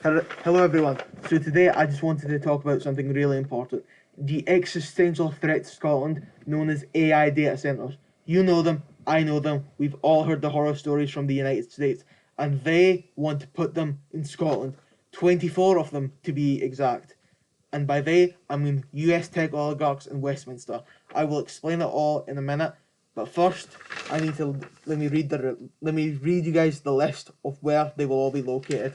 Hello everyone. So today I just wanted to talk about something really important. The existential threat to Scotland known as AI data centres. You know them, I know them, we've all heard the horror stories from the United States, and they want to put them in Scotland. 24 of them to be exact. And by they, I mean US tech oligarchs in Westminster. I will explain it all in a minute, but first I need to let me read you guys the list of where they will all be located.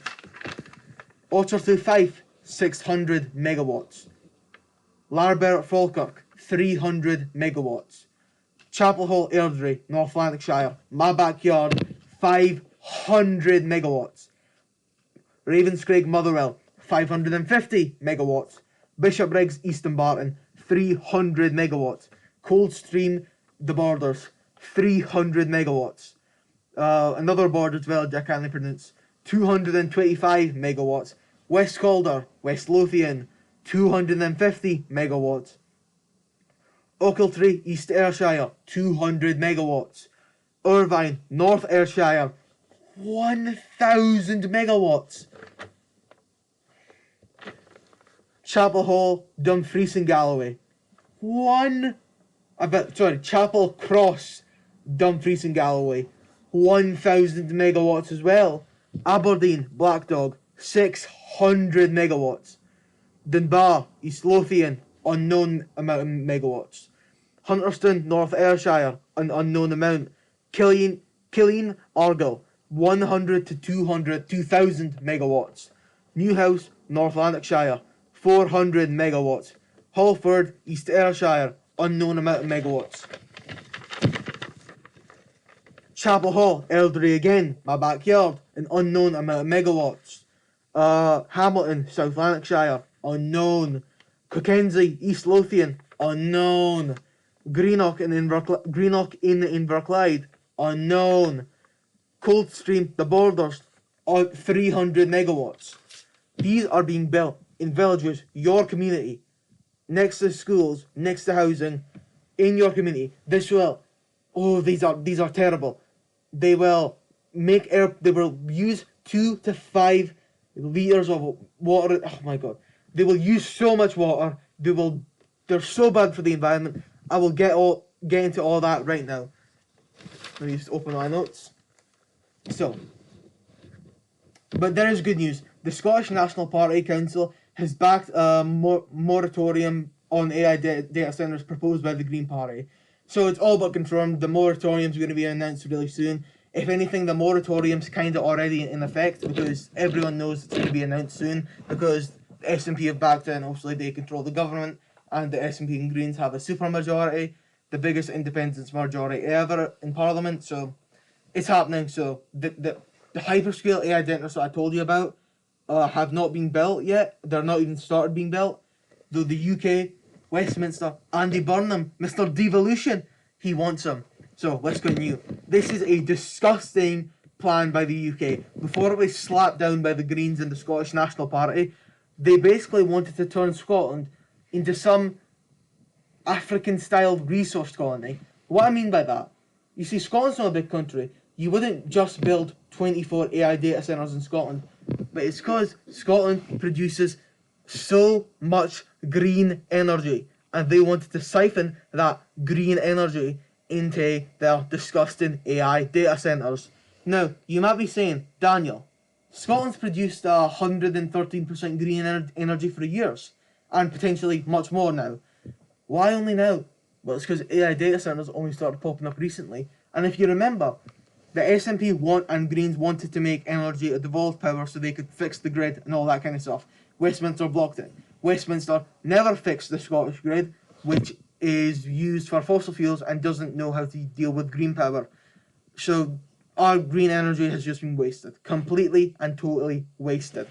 Otterthwaite Fife, 600 megawatts. Larbert Falkirk, 300 megawatts. Chapel Hall Airdrie, North Lanarkshire, my backyard, 500 megawatts. Ravenscraig Motherwell, 550 megawatts. Bishopbriggs Easton Barton, 300 megawatts. Coldstream The Borders, 300 megawatts. Another Borders village I can't pronounce, 225 megawatts. West Calder, West Lothian, 250 megawatts. Ochiltree, East Ayrshire, 200 megawatts. Irvine, North Ayrshire, 1000 megawatts. Chapel Hall, Dumfries and Galloway, Chapel Cross, Dumfries and Galloway, 1000 megawatts as well. Aberdeen, Blackdog, 600 megawatts. Dunbar, East Lothian, unknown amount of megawatts. Hunterston, North Ayrshire, an unknown amount. Killeen, Argyll, 100 to 2,000 megawatts. Newhouse, North Lanarkshire, 400 megawatts. Halford, East Ayrshire, unknown amount of megawatts. Chapel Hall, Airdrie again, my backyard, an unknown amount of megawatts. Hamilton, South Lanarkshire, unknown. Cockenzie, East Lothian, unknown. Greenock in Inverclyde, unknown. Coldstream, The Borders, 300 megawatts. These are being built in villages, your community, next to schools, next to housing, in your community. These are terrible. They will use 2 to 5 liters of water. Oh my god. They will use so much water. They're so bad for the environment. I will get into all that right now. Let me just open my notes. But there is good news. The Scottish National Party Council has backed a moratorium on AI data centres proposed by the Green Party. So it's all but confirmed. The moratorium is going to be announced really soon. If anything, the moratorium's kind of already in effect because everyone knows it's going to be announced soon because the SNP have backed it and obviously they control the government and the SNP and Greens have a supermajority, the biggest independence majority ever in Parliament. So it's happening. So the hyperscale AI data centres that I told you about have not been built yet. They're not even started being built. Though the UK, Westminster, Andy Burnham, Mr. Devolution, he wants them. So let's continue. This is a disgusting plan by the UK. Before it was slapped down by the Greens and the Scottish National Party, they basically wanted to turn Scotland into some African-style resource colony. What I mean by that, you see, Scotland's not a big country. You wouldn't just build 24 AI data centres in Scotland, but it's because Scotland produces so much green energy, and they wanted to siphon that green energy into their disgusting AI data centres. Now, you might be saying, Daniel, Scotland's produced 113% green energy for years, and potentially much more now. Why only now? Well, it's because AI data centres only started popping up recently, and if you remember, the SNP and Greens wanted to make energy a devolved power so they could fix the grid and all that kind of stuff. Westminster blocked it. Westminster never fixed the Scottish grid, which is used for fossil fuels and doesn't know how to deal with green power. So our green energy has just been wasted. Completely and totally wasted.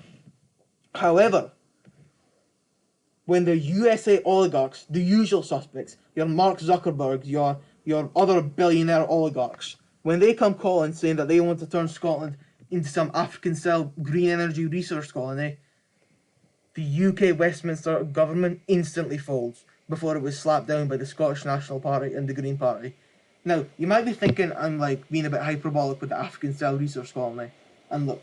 However, when the USA oligarchs, the usual suspects, your Mark Zuckerberg, your other billionaire oligarchs, when they come calling saying that they want to turn Scotland into some African-style green energy resource colony, the UK Westminster government instantly folds before it was slapped down by the Scottish National Party and the Green Party. Now, you might be thinking I'm being a bit hyperbolic with the African-style resource colony. And look,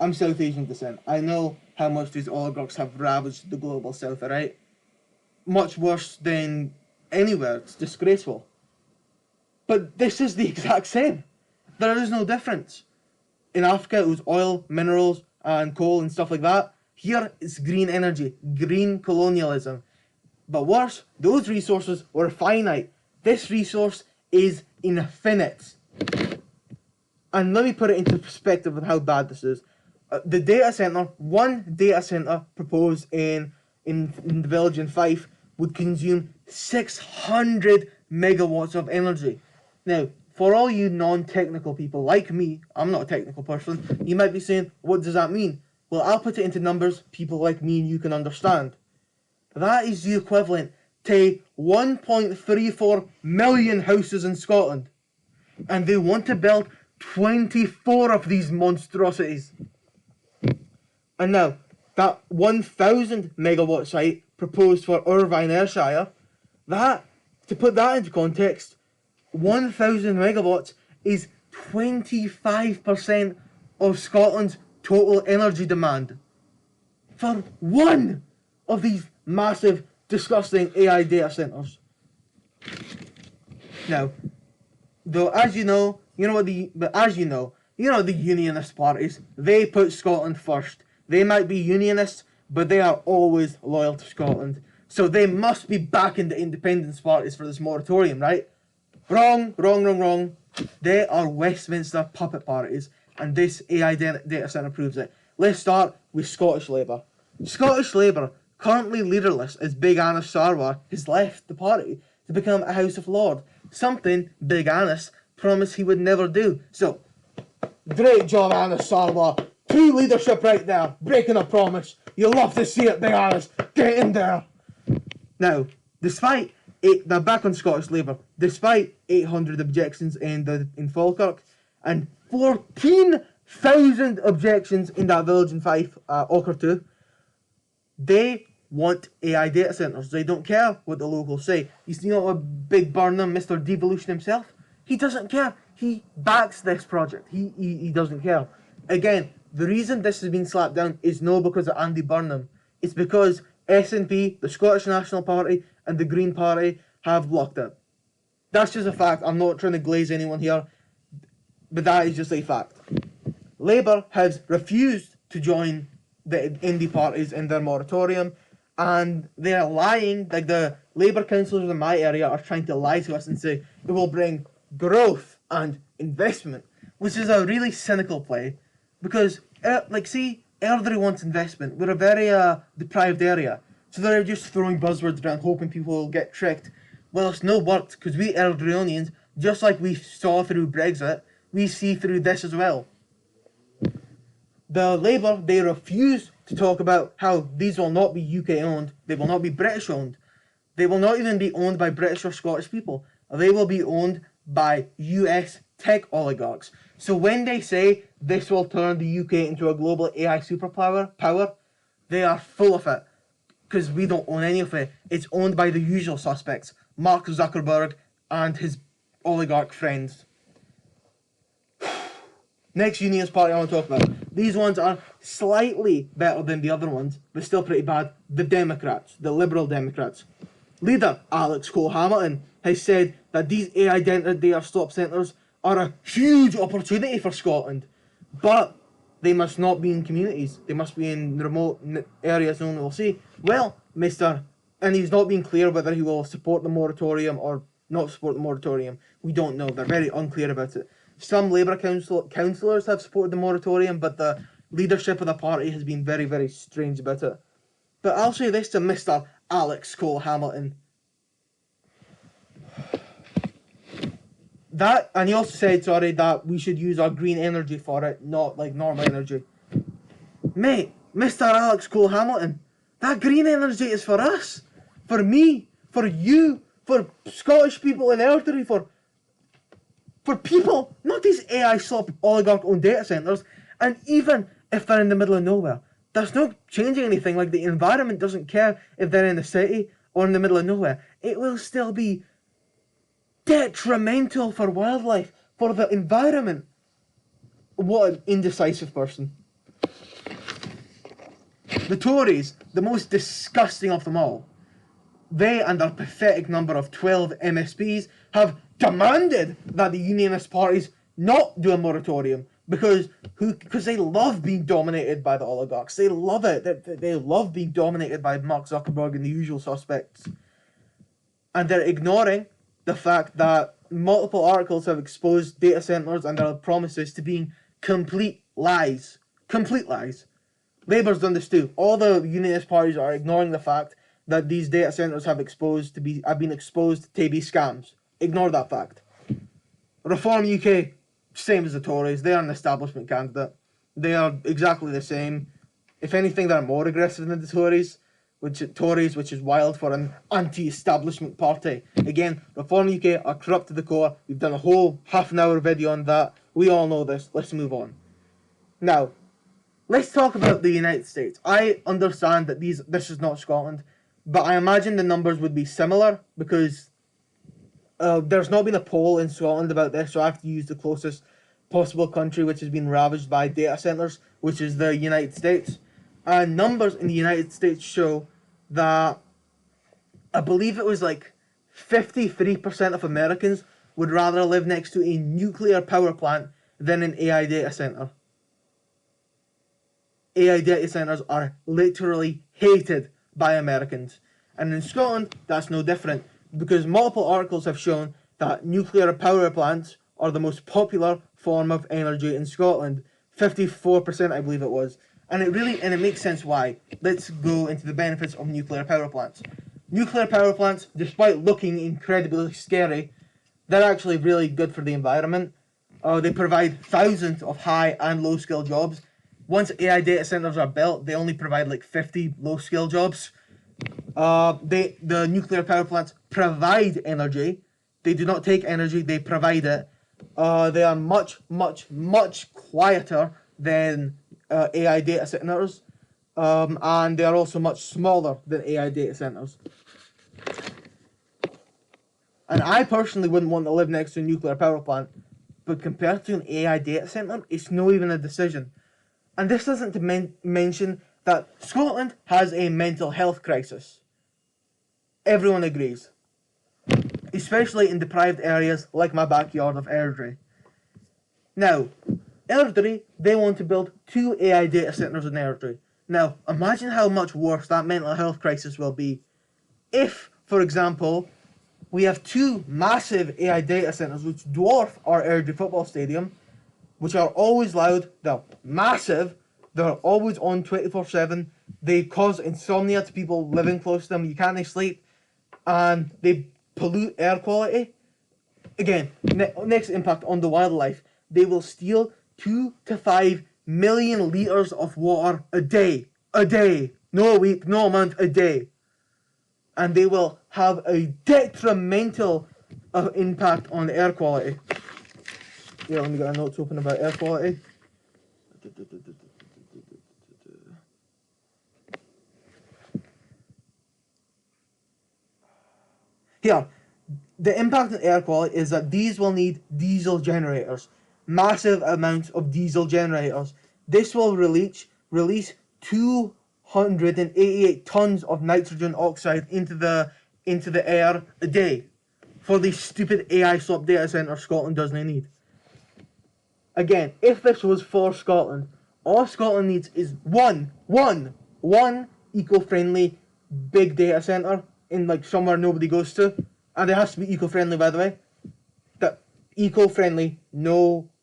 I'm South Asian descent. I know how much these oligarchs have ravaged the global south, alright? Much worse than anywhere. It's disgraceful. But this is the exact same. There is no difference. In Africa, it was oil, minerals, and coal and stuff like that. Here, it's green energy, green colonialism. But worse, those resources were finite. This resource is infinite. And let me put it into perspective of how bad this is. The data center, one data center proposed in the village in Fife would consume 600 megawatts of energy. Now, for all you non-technical people like me, I'm not a technical person, you might be saying, what does that mean? Well, I'll put it into numbers people like me and you can understand. That is the equivalent to 1.34 million houses in Scotland. And they want to build 24 of these monstrosities. And now, that 1,000 megawatt site proposed for Irvine Ayrshire, that, to put that into context, 1,000 megawatts is 25% of Scotland's total energy demand. For one of these massive, disgusting AI data centres. Now, though, as you know, the unionist parties, they put Scotland first. They might be unionists, but they are always loyal to Scotland. So they must be backing the independence parties for this moratorium, right? Wrong. They are Westminster puppet parties, and this AI data centre proves it. Let's start with Scottish Labour. Scottish Labour, currently leaderless as Big Annis Sarwar, has left the party to become a House of Lords, something Big Annis promised he would never do. So, great job, Annis Sarwar. True leadership right there, breaking a promise. You love to see it, Big Annis. Get in there. Now, now back on Scottish Labour, despite 800 objections in Falkirk and 14,000 objections in that village in Fife, Ochre, they want AI data centres. They don't care what the locals say. You see a big Burnham, Mr. Devolution himself? He doesn't care. He backs this project. He doesn't care. Again, the reason this has been slapped down is not because of Andy Burnham. It's because SNP, the Scottish National Party, and the Green Party have blocked it. That's just a fact. I'm not trying to glaze anyone here, but that is just a fact. Labour has refused to join the indie parties in their moratorium, and they're lying. Like, the Labour councillors in my area are trying to lie to us and say it will bring growth and investment, which is a really cynical play, because Airdrie wants investment. We're a very deprived area, so they're just throwing buzzwords around hoping people will get tricked. Well, it's no worked, because we Airdrieonians, just like we saw through Brexit, we see through this as well. The Labour, they refuse to talk about how these will not be UK owned, they will not be British owned, they will not even be owned by British or Scottish people, they will be owned by US tech oligarchs. So when they say this will turn the UK into a global AI superpower, they are full of it, because we don't own any of it. It's owned by the usual suspects, Mark Zuckerberg and his oligarch friends. Next unionist party I want to talk about. These ones are slightly better than the other ones, but still pretty bad. The Democrats, the Liberal Democrats. Leader Alex Cole-Hamilton has said that these AI data stop centres are a huge opportunity for Scotland, but they must not be in communities. They must be in remote areas no one will see. Well, and he's not being clear whether he will support the moratorium or not support the moratorium. We don't know. They're very unclear about it. Some Labour councillors have supported the moratorium, but the leadership of the party has been very, very strange about it. But I'll say this to Mr. Alex Cole-Hamilton. And he also said, that we should use our green energy for it, not like normal energy. Mate, Mr. Alex Cole-Hamilton, that green energy is for us, for me, for you, for Scottish people in Airdrie, for people, not these AI slop oligarch-owned data centres. And even if they're in the middle of nowhere, that's not changing anything. Like, the environment doesn't care if they're in the city or in the middle of nowhere. It will still be detrimental for wildlife, for the environment. What an indecisive person. The Tories, the most disgusting of them all, they and their pathetic number of 12 MSPs have demanded that the unionist parties not do a moratorium because they love being dominated by the oligarchs. They love it. They love being dominated by Mark Zuckerberg and the usual suspects. And they're ignoring the fact that multiple articles have exposed data centers and their promises to being complete lies. Complete lies. Labour's done this too. All the unionist parties are ignoring the fact that these data centers have been exposed to be scams. Ignore that fact. Reform UK, same as the Tories. They are an establishment candidate. They are exactly the same. If anything, they're more aggressive than the Tories, which is wild for an anti-establishment party. Again, Reform UK are corrupt to the core. We've done a whole half-an-hour video on that. We all know this. Let's move on. Now, let's talk about the United States. I understand that this is not Scotland, but I imagine the numbers would be similar because there's not been a poll in Scotland about this, so I have to use the closest possible country which has been ravaged by data centers, which is the United States. And numbers in the United States show that I believe it was like 53% of Americans would rather live next to a nuclear power plant than an AI data center. AI data centers are literally hated by Americans. And in Scotland, that's no different, because multiple articles have shown that nuclear power plants are the most popular form of energy in Scotland. 54%, I believe it was. And it makes sense why. Let's go into the benefits of nuclear power plants. Nuclear power plants, despite looking incredibly scary, they're actually really good for the environment. They provide thousands of high and low skill jobs. Once AI data centers are built, they only provide like 50 low skill jobs. The nuclear power plants provide energy. They do not take energy, they provide it. They are much, much, much quieter than AI data centers, and they are also much smaller than AI data centers. And I personally wouldn't want to live next to a nuclear power plant, but compared to an AI data center, it's not even a decision. And this doesn't mention that Scotland has a mental health crisis. Everyone agrees. Especially in deprived areas like my backyard of Airdrie. Now, Airdrie, they want to build 2 AI data centers in Airdrie. Now, imagine how much worse that mental health crisis will be if, for example, we have 2 massive AI data centers which dwarf our Airdrie football stadium, which are always loud, they're massive, they're always on 24/7, they cause insomnia to people living close to them, you can't sleep, and they pollute air quality. Again, next impact on the wildlife, they will steal 2 to 5 million litres of water a day, no a week, no a month, a day. And they will have a detrimental impact on air quality. Yeah, let me get a notes open about air quality. Here, the impact on air quality is that these will need diesel generators. Massive amounts of diesel generators. This will release 288 tons of nitrogen oxide into the air a day for the stupid AI slop data centre Scotland doesn't need. Again, if this was for Scotland, all Scotland needs is one eco-friendly big data centre in like somewhere nobody goes to, and it has to be eco-friendly, by the way. That eco-friendly,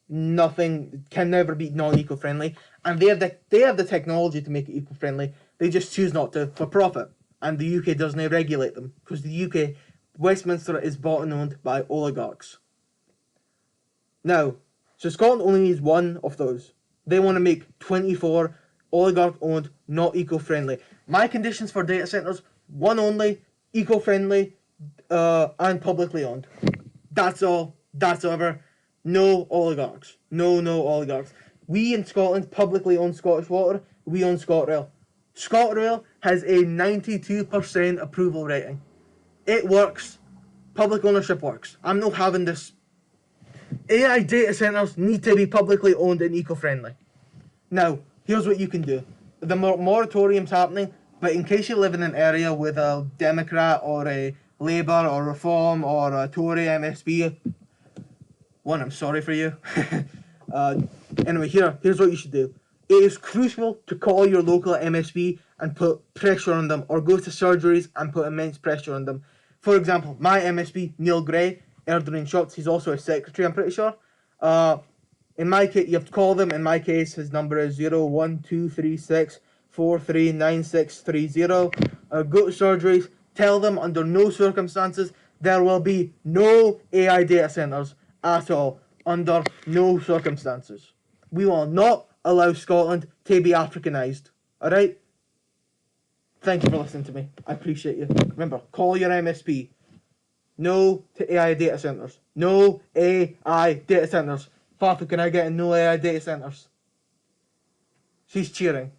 nothing can never be non-eco-friendly, and they have the technology to make it eco-friendly. They just choose not to for profit, and the UK doesn't regulate them because the UK, Westminster is bought and owned by oligarchs. Now, so Scotland only needs one of those. They want to make 24 oligarch-owned, not eco-friendly. My conditions for data centres: one only, eco-friendly, and publicly owned. That's all. That's over. No oligarchs. No oligarchs. We in Scotland publicly own Scottish Water. We own ScotRail. ScotRail has a 92% approval rating. It works. Public ownership works. I'm not having this. AI data centres need to be publicly owned and eco-friendly. Now, here's what you can do. the moratorium's happening, but in case you live in an area with a Democrat or a Labour or Reform or a Tory MSP, one, I'm sorry for you. Anyway, here's what you should do. It is crucial to call your local MSP and put pressure on them, or go to surgeries and put immense pressure on them. For example, my MSP, Neil Gray, Erdogan Shots, he's also a secretary, I'm pretty sure. In my case, you have to call them. In my case, his number is 01236439630. Go to surgeries, tell them under no circumstances there will be no AI data centres at all. Under no circumstances. We will not allow Scotland to be Africanised. Alright? Thank you for listening to me. I appreciate you. Remember, call your MSP. No to AI data centres. No AI data centres. Fafa, can I get a no AI data centres? She's cheering.